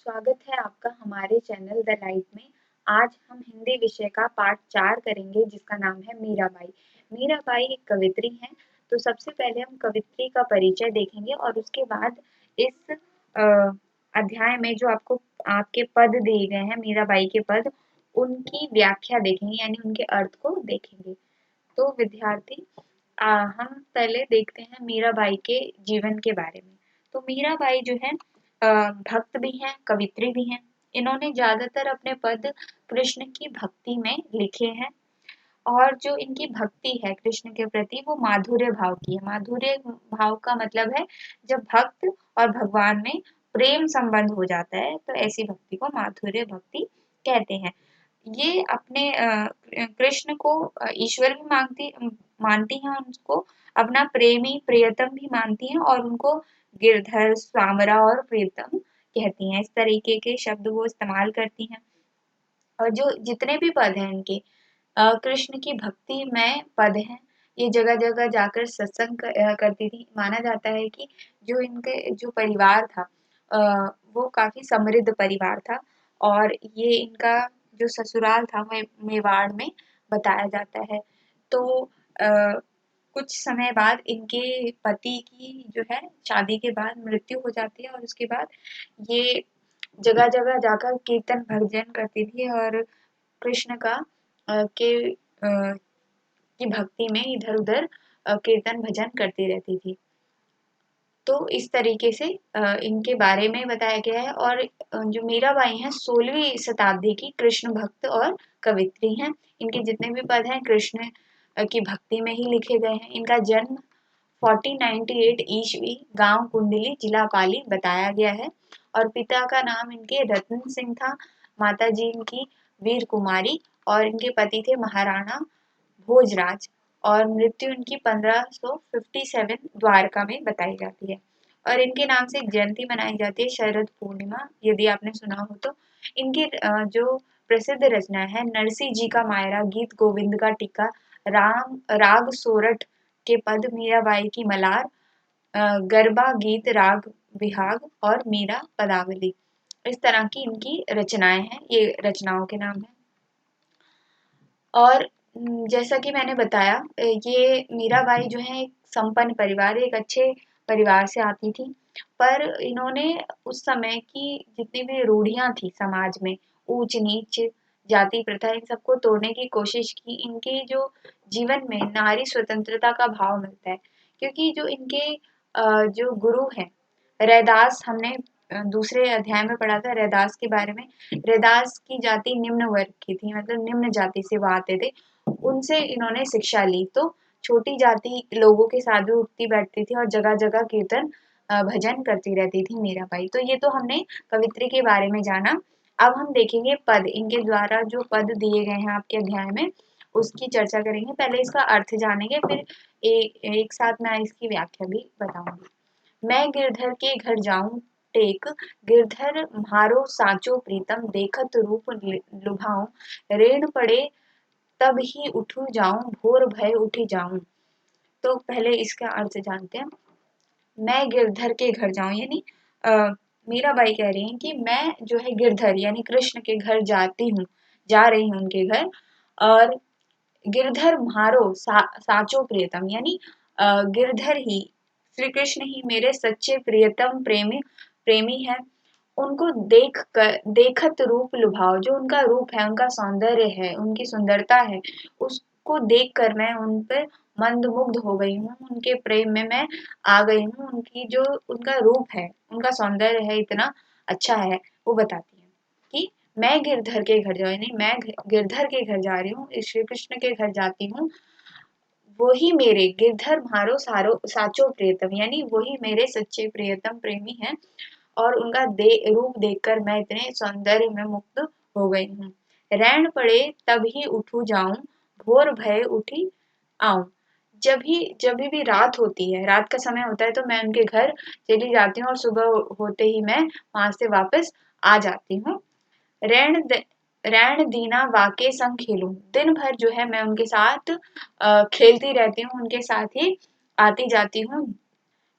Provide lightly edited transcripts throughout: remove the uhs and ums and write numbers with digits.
स्वागत है आपका हमारे चैनल द लाइट में। आज हम हिंदी विषय का पाठ 4 करेंगे जिसका नाम है मीराबाई। मीराबाई एक कवित्री हैं। तो सबसे पहले हम कवित्री का परिचय देखेंगे और उसके बाद इस अध्याय में जो आपके पद दिए गए हैं, मीराबाई के पद, उनकी व्याख्या देखेंगे, यानी उनके अर्थ को देखेंगे। तो विद्यार्थी, हम पहले देखते हैं मीराबाई के जीवन के बारे में। तो मीराबाई जो है भक्त भी हैं, कवित्री भी हैं। इन्होंने ज्यादातर अपने पद कृष्ण की भक्ति में लिखे हैं और जो इनकी भक्ति है कृष्ण के प्रति वो माधुर्य भाव की है। माधुर्य भाव का मतलब है जब भक्त और भगवान में प्रेम संबंध हो जाता है तो ऐसी भक्ति को माधुर्य भक्ति कहते हैं। ये अपने कृष्ण को ईश्वर भी मानती हैं, उनको अपना प्रेमी प्रियतम भी मानती हैं और उनको गिरधर, स्वामरा और प्रियतम कहती हैं। इस तरीके के शब्द वो इस्तेमाल करती हैं। और जो जितने भी पद हैं इनके कृष्ण की भक्ति में पद हैं। ये जगह जगह जाकर सत्संग करती थी। माना जाता है कि जो इनके जो परिवार था वो काफी समृद्ध परिवार था और ये इनका जो ससुराल था मेवाड़ में बताया जाता है। तो कुछ समय बाद इनके पति की जो है शादी के बाद मृत्यु हो जाती है और उसके बाद ये जगह जगह जाकर कीर्तन भजन करती थी और कृष्ण का की भक्ति में इधर उधर कीर्तन भजन करती रहती थी। तो इस तरीके से इनके बारे में बताया गया है। और जो मीराबाई हैं 16वीं शताब्दी की कृष्ण भक्त और कवित्री हैं। इनके जितने भी पद हैं कृष्ण की भक्ति में ही लिखे गए हैं। इनका जन्म 1498 ईस्वी गांव कुंडली जिला पाली बताया गया है और पिता का नाम इनके रतन सिंह था, माता जी इनकी वीर कुमारी और इनके पति थे महाराणा भोजराज और मृत्यु इनकी 1557 द्वारका में बताई जाती है। और इनके नाम से एक जयंती मनाई जाती है शरद पूर्णिमा, यदि आपने सुना हो तो। इनकी जो प्रसिद्ध रचना है नरसिंह जी का मायरा, गीत गोविंद का टीका, राम राग सोरठ के पद, मीराबाई की मलार, गरबा गीत राग बिहाग और मीरा पदावली, इस तरह की इनकी रचनाएं हैं। ये रचनाओं के नाम है। और जैसा कि मैंने बताया ये मीराबाई जो है एक संपन्न परिवार, एक अच्छे परिवार से आती थी। पर इन्होंने उस समय की जितनी भी रूढ़ियां थी समाज में, ऊंच नीच, जाति प्रथा, इन सबको तोड़ने की कोशिश की। इनके जो जीवन में नारी स्वतंत्रता का भाव मिलता है क्योंकि जो इनके जो गुरु हैं रैदास, हमने दूसरे अध्याय में पढ़ा था रैदास के बारे में। रैदास की जाति निम्न वर्ग की थी, मतलब निम्न जाति से वो आते थे। उनसे इन्होंने शिक्षा ली तो छोटी जाति लोगों के साथ भी उठती बैठती थी और जगह जगह कीर्तन भजन करती रहती थी मीराबाई। तो ये तो हमने कवित्री के बारे में जाना। अब हम देखेंगे पद, इनके द्वारा जो पद दिए गए हैं आपके अध्याय में उसकी चर्चा करेंगे। पहले इसका अर्थ जानेंगे, फिर एक साथ मैं इसकी व्याख्या भी बताऊंगी। मैं गिरधर के घर जाऊं टेक, गिरधर म्हारो साचो प्रीतम, देखत रूप लुभाऊं, ऋण पड़े तब ही उठू जाऊं, भोर भय उठी जाऊं। तो पहले इसका अर्थ जानते हैं। मैं गिरधर के घर जाऊं यानी मीराबाई कह रही हैं कि मैं जो है गिरधर यानी कृष्ण के घर जाती हूँ, जा रही हूँ उनके घर। और गिरधर म्हारो साचो प्रियतम यानी गिरधर ही, श्री कृष्ण ही मेरे सच्चे प्रियतम प्रेमी प्रेमी है। उनको देखत रूप लुभाओ, जो उनका रूप है, उनका सौंदर्य है, उनकी सुंदरता है, उसको देख कर मैं उन पर मंदमुग्ध हो गई हूँ, उनके प्रेम में मैं आ गई हूँ। उनकी जो उनका रूप है, उनका सौंदर्य है, इतना अच्छा है। वो बताती है कि मैं गिरधर के घर जाऊँ यानी मैं गिरधर के घर जा रही हूँ, श्री कृष्ण के घर जाती हूँ। वही मेरे गिरधर म्हारो साचो प्रियतम यानी वही मेरे सच्चे प्रियतम प्रेमी हैं और उनका रूप देखकर मैं इतने सौंदर्य में मुग्ध हो गई हूँ। रैन पड़े तब ही उठू जाऊं, भोर भय उठी आऊं। जब भी रात होती है, रात का समय होता है तो मैं उनके घर चली जाती हूँ और सुबह होते ही मैं वहां से वापस आ जाती हूँ। रैन रैन दीना वाके संग खेलूं, दिन भर जो है मैं उनके साथ खेलती रहती हूँ, उनके साथ ही आती जाती हूँ।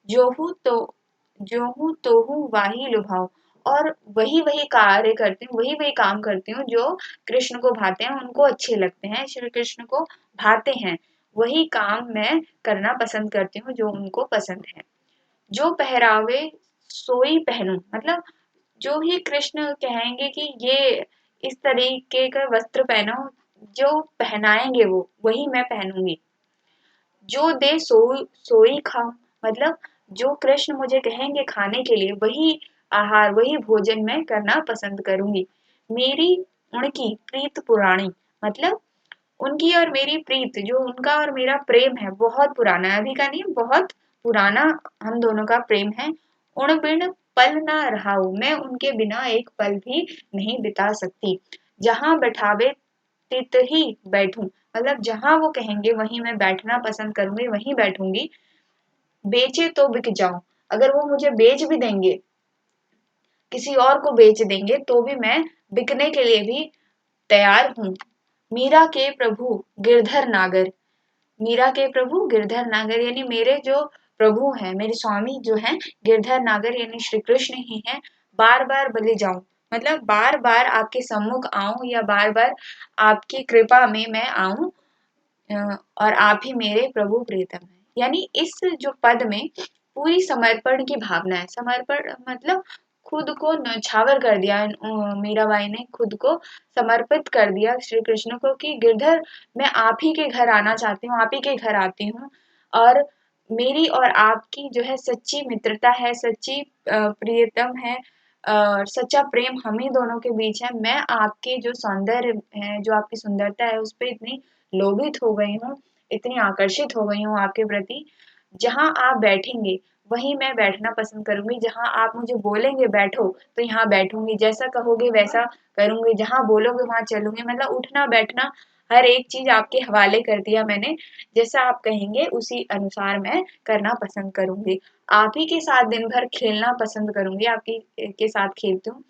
जो हूँ तो जो हूँ तो हूँ वाही लुभाऊं, और वही कार्य करती हूँ, वही काम करती हूँ जो कृष्ण को भाते हैं, उनको अच्छे लगते हैं, श्री कृष्ण को भाते हैं। वही काम मैं करना पसंद करती हूँ जो उनको पसंद है। जो पहरावे सोई पहनूं, मतलब जो ही कृष्ण कहेंगे कि ये इस तरीके का वस्त्र पहनो, जो पहनाएंगे वो वही मैं पहनूंगी। जो दे सोई खाऊं, मतलब जो कृष्ण मुझे कहेंगे खाने के लिए वही आहार, वही भोजन मैं करना पसंद करूंगी। मेरी उनकी प्रीत पुरानी, मतलब उनकी और मेरी प्रीत, जो उनका और मेरा प्रेम है, बहुत पुराना है, अभी का नहीं, बहुत पुराना हम दोनों का प्रेम है। उन बिन पल ना रहाऊ, मैं उनके बिना एक पल भी नहीं बिता सकती। जहां बैठावे तित ही बैठूं, मतलब जहां वो कहेंगे वहीं मैं बैठना पसंद करूंगी, वहीं बैठूंगी। बेचे तो बिक जाऊं, अगर वो मुझे बेच भी देंगे, किसी और को बेच देंगे, तो भी मैं बिकने के लिए भी तैयार हूँ। मीरा के प्रभु गिरधर नागर, मीरा के प्रभु गिरधर नागर यानी मेरे जो प्रभु हैं, मेरे स्वामी जो हैं गिरधर नागर यानी श्री कृष्ण ही हैं। बार बार बलि जाऊं, मतलब बार बार आपके सम्मुख आऊं या बार बार आपकी कृपा में मैं आऊं, और आप ही मेरे प्रभु प्रीतम हैं। यानी इस जो पद में पूरी समर्पण की भावना है। समर्पण मतलब खुद को न्यौछावर कर दिया, मीराबाई ने खुद को समर्पित कर दिया श्री कृष्ण को कि गिरधर, मैं आप ही के घर आना चाहती हूँ, आप ही के घर आती हूँ। और मेरी और आपकी जो है सच्ची मित्रता है, सच्ची प्रियतम है, सच्चा प्रेम हम ही दोनों के बीच है। मैं आपके जो सौंदर्य है, जो आपकी सुंदरता है, उस पर इतनी लोभित हो गई हूँ, इतनी आकर्षित हो गई हूँ आपके प्रति। जहाँ आप बैठेंगे वहीं मैं बैठना पसंद करूंगी, जहाँ आप मुझे बोलेंगे बैठो तो यहाँ बैठूंगी, जैसा कहोगे वैसा करूंगी, जहाँ बोलोगे वहां चलूंगी, मतलब उठना बैठना हर एक चीज आपके हवाले कर दिया मैंने। जैसा आप कहेंगे उसी अनुसार मैं करना पसंद करूंगी। आप ही के साथ दिन भर खेलना पसंद करूंगी, आपकी के साथ खेलती हूँ,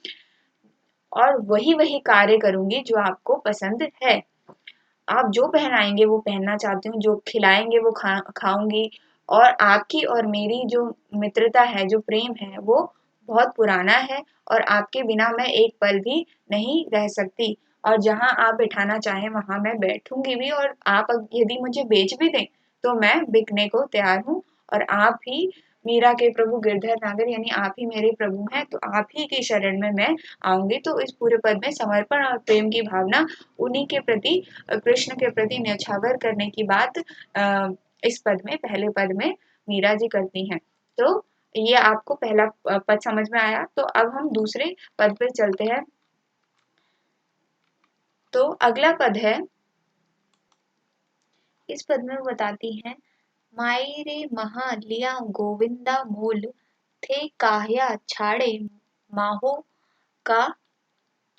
और वही कार्य करूंगी जो आपको पसंद है। आप जो पहनाएंगे वो पहनना चाहती हूँ, जो खिलाएंगे वो खाऊंगी। और आपकी और मेरी जो मित्रता है, जो प्रेम है, वो बहुत पुराना है, और आपके बिना मैं एक पल भी नहीं रह सकती। और जहाँ आप बिठाना चाहें वहां मैं बैठूंगी भी, और आप यदि मुझे बेच भी दें तो मैं बिकने को तैयार हूँ। और आप ही मीरा के प्रभु गिरधर नागर यानी आप ही मेरे प्रभु हैं, तो आप ही की शरण में मैं आऊंगी। तो इस पूरे पद में समर्पण और प्रेम की भावना, उन्हीं के प्रति, कृष्ण के प्रति न्यौछावर करने की बात इस पद में, पहले पद में मीरा जी करती हैं। तो ये आपको पहला पद समझ में आया। तो अब हम दूसरे पद पे चलते हैं। तो अगला पद है, इस पद में वो बताती हैं, माई रे महा लिया गोविंदा मोल, थे काह्या छाड़े माहो का,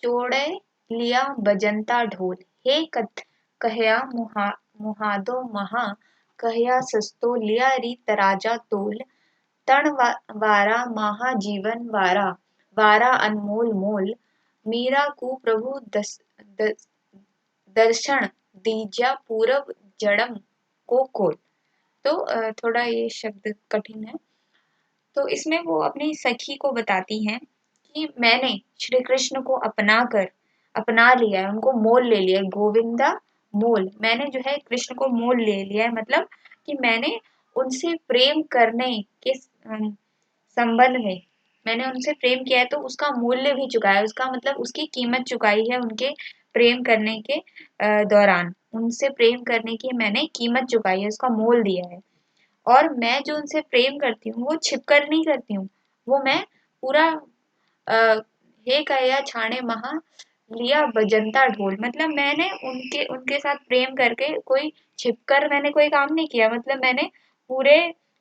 चोड़े लिया बजंता ढोल, हे कथ कहया मुहादो महा, कहया सस्तो लिया री तराजा तोल, तण वारा महा जीवन वारा, वारा अनमोल मोल, मीरा को प्रभु दर्शन दीजा पूरब जड़म को कोल। तो थोड़ा ये शब्द कठिन है। तो इसमें वो अपनी सखी को बताती हैं कि मैंने श्री कृष्ण को अपना लिया है, उनको मोल ले लिया है। गोविंदा मोल, मैंने जो है कृष्ण को मोल ले लिया है, मतलब कि मैंने उनसे प्रेम करने के संबंध में मैंने उनसे प्रेम किया है, तो उसका मूल्य भी चुकाया है, उसका मतलब उसकी कीमत चुकाई है। उनके प्रेम करने के दौरान उनसे प्रेम करने की मैंने कीमत चुकाई है, उसका मोल दिया है। और मैं जो उनसे प्रेम करती हूँ वो छिप कर नहीं करती हूँ, वो मैं पूरा हे कया छाणे महा लिया बजंता ढोल, मतलब मैंने उनके उनके साथ प्रेम करके कोई छिपकर मैंने कोई काम नहीं किया, मतलब मैंने पूरे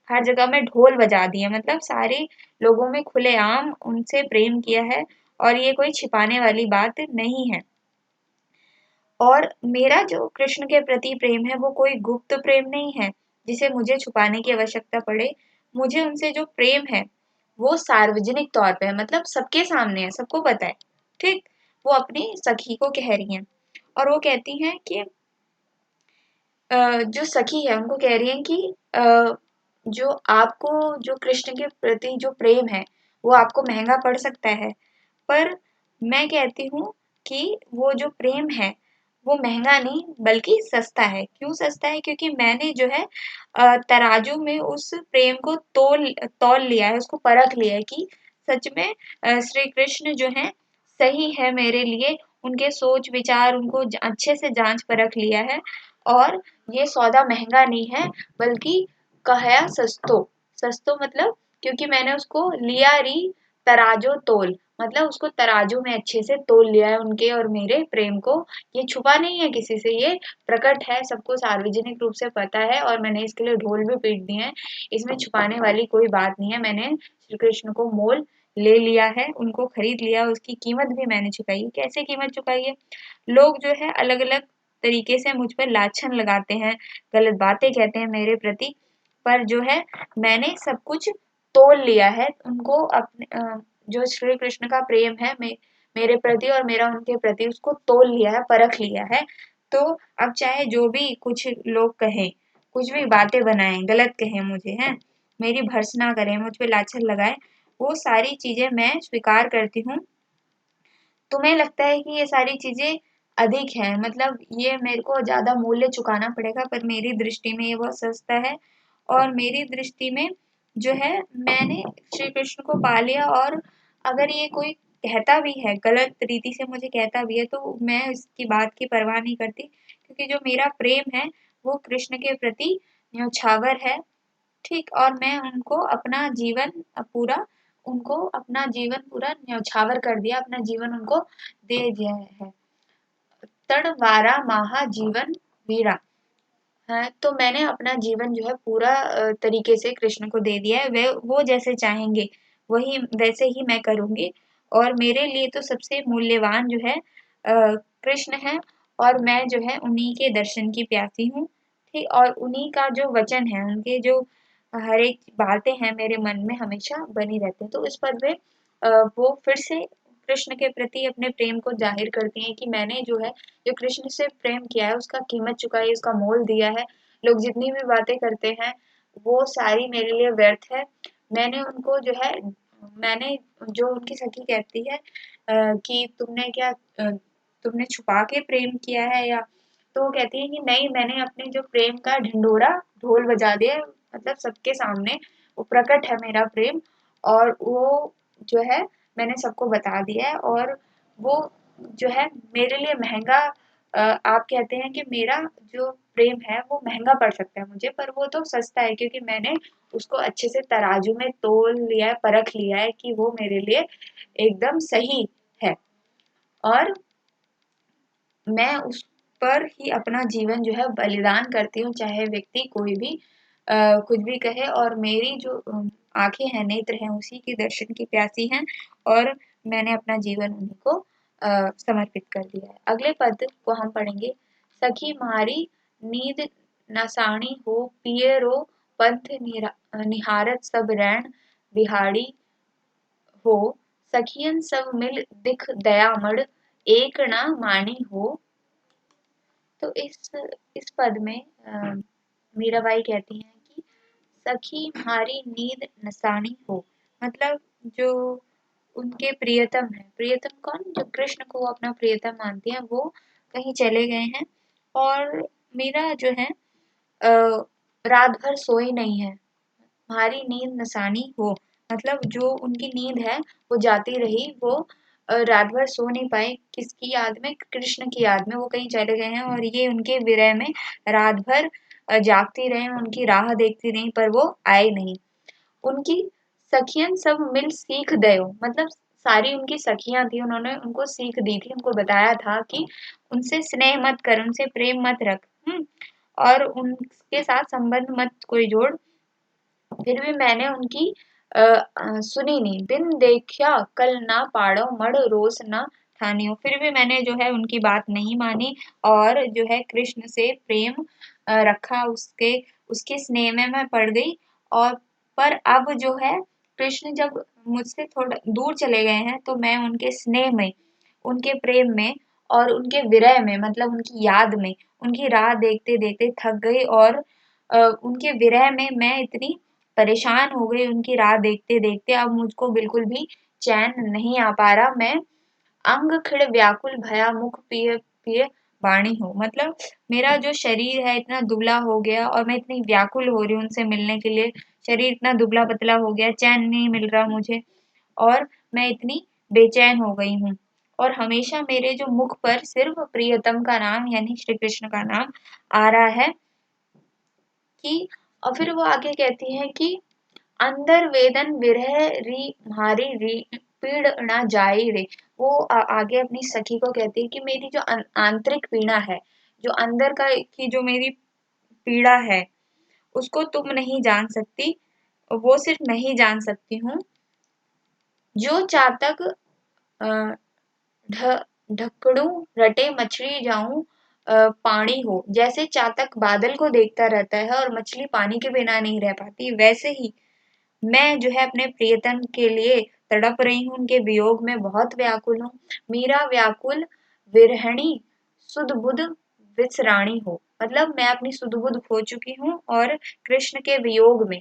हर जगह में ढोल बजा दिए, मतलब सारे लोगों में खुलेआम उनसे प्रेम किया है, और ये कोई छिपाने वाली बात नहीं है। और मेरा जो कृष्ण के प्रति प्रेम है वो कोई गुप्त प्रेम नहीं है जिसे मुझे छुपाने की आवश्यकता पड़े। मुझे उनसे जो प्रेम है वो सार्वजनिक तौर पे है, मतलब सबके सामने है, सबको पता है। ठीक, वो अपनी सखी को कह रही हैं, और वो कहती हैं कि जो सखी है उनको कह रही हैं कि जो आपको जो कृष्ण के प्रति जो प्रेम है वो आपको महंगा पड़ सकता है, पर मैं कहती हूँ कि वो जो प्रेम है वो महंगा नहीं बल्कि सस्ता है। क्यों सस्ता है? क्योंकि मैंने जो है तराजू में उस प्रेम को तौल लिया है, उसको परख लिया है कि सच में श्री कृष्ण जो हैं सही है मेरे लिए। उनके सोच विचार उनको अच्छे से जांच परख लिया है और ये सौदा महंगा नहीं है बल्कि कहा सस्तो। सस्तो मतलब क्योंकि मैंने उसको लिया री तराजो तोल, मतलब उसको तराजू में अच्छे से तोल लिया है उनके और मेरे प्रेम को। ये छुपा नहीं है किसी से, ये प्रकट है, सबको सार्वजनिक रूप से पता है और मैंने इसके लिए ढोल भी पीट दिए हैं। इसमें छुपाने वाली कोई बात नहीं है। मैंने श्री कृष्ण को मोल ले लिया है, उनको खरीद लिया, उसकी कीमत भी मैंने चुकाई है। कैसे कीमत चुकाई है? लोग जो है अलग-अलग तरीके से मुझ पर लाछन लगाते हैं, गलत बातें कहते हैं मेरे प्रति, पर जो है मैंने सब कुछ तोल लिया है। उनको अपने जो श्री कृष्ण का प्रेम है मेरे प्रति और मेरा उनके प्रति उसको तोल लिया है, परख लिया है। तो अब चाहे जो भी कुछ लोग कहें, कुछ भी बातें बनाएं, गलत कहें मुझे, हैं, मेरी भर्त्सना करें, मुझ पे लाछन लगाएं, वो सारी चीजें मैं स्वीकार करती हूँ। तुम्हें लगता है कि ये सारी चीजें अधिक हैं, मतलब ये मेरे को ज्यादा मूल्य चुकाना पड़ेगा, पर मेरी दृष्टि में ये बहुत सस्ता है। और मेरी दृष्टि में जो है मैंने श्री कृष्ण को पा लिया। और अगर ये कोई कहता भी है, गलत रीति से मुझे कहता भी है, तो मैं इसकी बात की परवाह नहीं करती, क्योंकि जो मेरा प्रेम है वो कृष्ण के प्रति न्यौछावर है। ठीक, और मैं उनको अपना जीवन पूरा न्यौछावर कर दिया, अपना जीवन उनको दे दिया है। तड़ वारा माहा जीवन वीरा है, तो मैंने अपना जीवन जो है पूरा तरीके से कृष्ण को दे दिया है। वे वो जैसे चाहेंगे वही वैसे ही मैं करूंगी। और मेरे लिए तो सबसे मूल्यवान जो है कृष्ण है, और मैं जो है उन्हीं के दर्शन की प्यासी हूँ। ठीक, और उन्हीं का जो वचन है, उनके जो हर एक बातें हैं मेरे मन में हमेशा बनी रहती हैं। तो इस पद में वो फिर से कृष्ण के प्रति अपने प्रेम को जाहिर करती हैं कि मैंने जो है जो कृष्ण से प्रेम किया है उसका कीमत चुकाई, उसका मोल दिया है। लोग जितनी भी बातें करते हैं वो सारी मेरे लिए व्यर्थ है। मैंने उनको जो है मैंने जो उनकी सखी कहती है कि तुमने छुपा के प्रेम किया है, या तो वो कहती है कि नहीं, मैंने अपने जो प्रेम का ढिंढोरा ढोल बजा दिया है, मतलब सबके सामने वो प्रकट है मेरा प्रेम। और वो जो है मैंने सबको बता दिया है। और वो जो है मेरे लिए महंगा, आप कहते हैं कि मेरा जो प्रेम है वो महंगा पड़ सकता है मुझे, पर वो तो सस्ता है क्योंकि मैंने उसको अच्छे से तराजू में तोल लिया है, परख लिया है कि वो मेरे लिए एकदम सही है। और मैं उस पर ही अपना जीवन जो है बलिदान करती हूँ, चाहे व्यक्ति कोई भी कुछ भी कहे। और मेरी जो आंखें हैं, नेत्र हैं, उसी के दर्शन की प्यासी हैं, और मैंने अपना जीवन उन्हीं को समर्पित कर दिया है। अगले पद को हम पढ़ेंगे। सखी मारी नींद नसाणी हो, पिए रो पंथ निहारत सब रैन बिहाड़ी हो, सखियन सब मिल दिख दयामड़, एक न मानी हो। तो इस पद में मीराबाई कहती हैं कि सखी हमारी नींद नसानी हो, मतलब जो उनके प्रियतम है, प्रियतम कौन? जो कृष्ण को वो अपना प्रियतम मानती है, वो कहीं चले गए हैं और मीरा जो है रात भर सोई नहीं है। हमारी नींद नसानी हो, मतलब जो उनकी नींद है वो जाती रही, वो रात भर सो नहीं पाए। किसकी याद में? कृष्ण की याद में वो कहीं चले गए हैं और ये उनके विरह में रात भर जागती रही, उनकी राह देखती रही, पर वो आए नहीं। उनकी सखियन सब मिल सीख दयो, मतलब सारी उनकी सखियां थी, उन्होंने उनको सीख दी थी, उनको बताया था कि उनसे स्नेह मत कर, उनसे प्रेम मत रख, और उनके साथ संबंध मत कोई जोड़। फिर भी मैंने उनकी सुनी नहीं। बिन देखा कल ना पाड़ो मड़ रोस ना ठानियो, फिर भी मैंने जो है उनकी बात नहीं मानी और जो है कृष्ण से प्रेम रखा, उसके स्नेह में मैं पड़ गई। और पर अब जो है कृष्ण जब मुझसे थोड़ा दूर चले गए हैं, तो मैं उनके स्नेह में, उनके प्रेम में और उनके विरह में, मतलब उनकी याद में, उनकी राह देखते देखते थक गई। और उनके विरह में मैं इतनी परेशान हो गई उनकी राह देखते देखते, अब मुझको बिल्कुल भी चैन नहीं आ पा रहा, मैं अंग खिड़ व्याकुल भया मुख पिय पिय वाणी हूँ। मतलब मेरा जो शरीर है इतना दुबला हो गया और मैं इतनी व्याकुल हो रही हूँ उनसे मिलने के लिए। शरीर इतना दुबला पतला हो गया, चैन नहीं मिल रहा मुझे और मैं इतनी बेचैन हो गई हूँ। और हमेशा मेरे जो मुख पर सिर्फ प्रियतम का नाम यानी श्री कृष्ण का नाम आ रहा है कि और फिर वो आगे कहती है कि अंदर वेदन विरह री म्हारी री पीड़ ना जाई रे। वो आगे अपनी सखी को कहती है कि मेरी जो आंतरिक पीड़ा है, जो अंदर का की जो मेरी पीड़ा है, उसको तुम नहीं जान सकती, वो सिर्फ मैं ही जान सकती हूँ। जो चातक अ, ढ ढकड़ू रटे मछली जाऊं पानी हो। जैसे चातक बादल को देखता रहता है और मछली पानी के बिना नहीं रह पाती, वैसे ही मैं जो है अपने प्रियतम के लिए तड़प रही हूँ, उनके वियोग में बहुत व्याकुल हूँ। मीरा व्याकुल विरहणी सुध बुध विसराणी हो। मतलब मैं अपनी सुध बुध खो चुकी हूँ और कृष्ण के वियोग में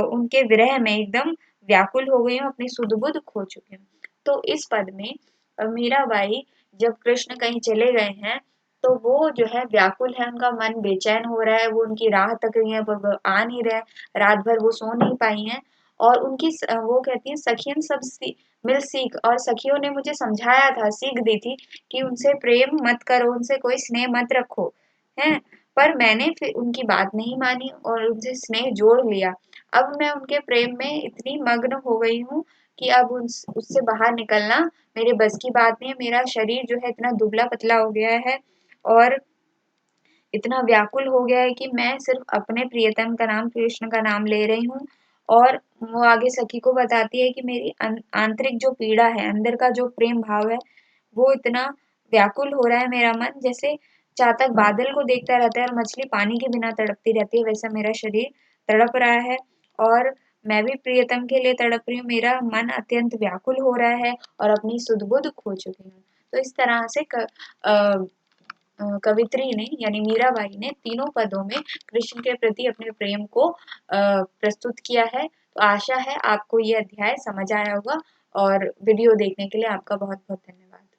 उनके विरह में एकदम व्याकुल हो गई हूँ, अपनी सुध बुध खो चुकी हूँ। तो इस पद में मीराबाई जब कृष्ण कहीं चले गए हैं तो वो जो है व्याकुल है, उनका मन बेचैन हो रहा है, वो उनकी राह तक रही है, वो आ नहीं रहे, रात भर वो सो नहीं पाई हैं और उनकी वो कहती है सखियन सब मिल सीख और सखियों ने मुझे समझाया था, सीख दी थी कि उनसे प्रेम मत करो, उनसे कोई स्नेह मत रखो, हैं। पर मैंने फिर उनकी बात नहीं मानी और उनसे स्नेह जोड़ लिया। अब मैं उनके प्रेम में इतनी मग्न हो गई हूँ कि अब उससे बाहर निकलना मेरे बस की बात नहीं है। मेरा शरीर जो है इतना दुबला पतला हो गया है और इतना व्याकुल हो गया है कि मैं सिर्फ अपने प्रियतम का नाम कृष्ण का नाम ले रही हूँ। और वो आगे सखी को बताती है कि मेरी आंतरिक जो पीड़ा है, अंदर का जो प्रेम भाव है, वो इतना व्याकुल हो रहा है मेरा मन, जैसे चातक बादल को देखता रहता है और मछली पानी के बिना तड़पती रहती है, वैसा मेरा शरीर तड़प रहा है और मैं भी प्रियतम के लिए तड़प रही हूँ। मेरा मन अत्यंत व्याकुल हो रहा है और अपनी सुध बुध खो चुकी हूँ। तो इस तरह से कवित्री ने यानी मीराबाई ने तीनों पदों में कृष्ण के प्रति अपने प्रेम को प्रस्तुत किया है। तो आशा है आपको ये अध्याय समझ आया होगा और वीडियो देखने के लिए आपका बहुत बहुत धन्यवाद।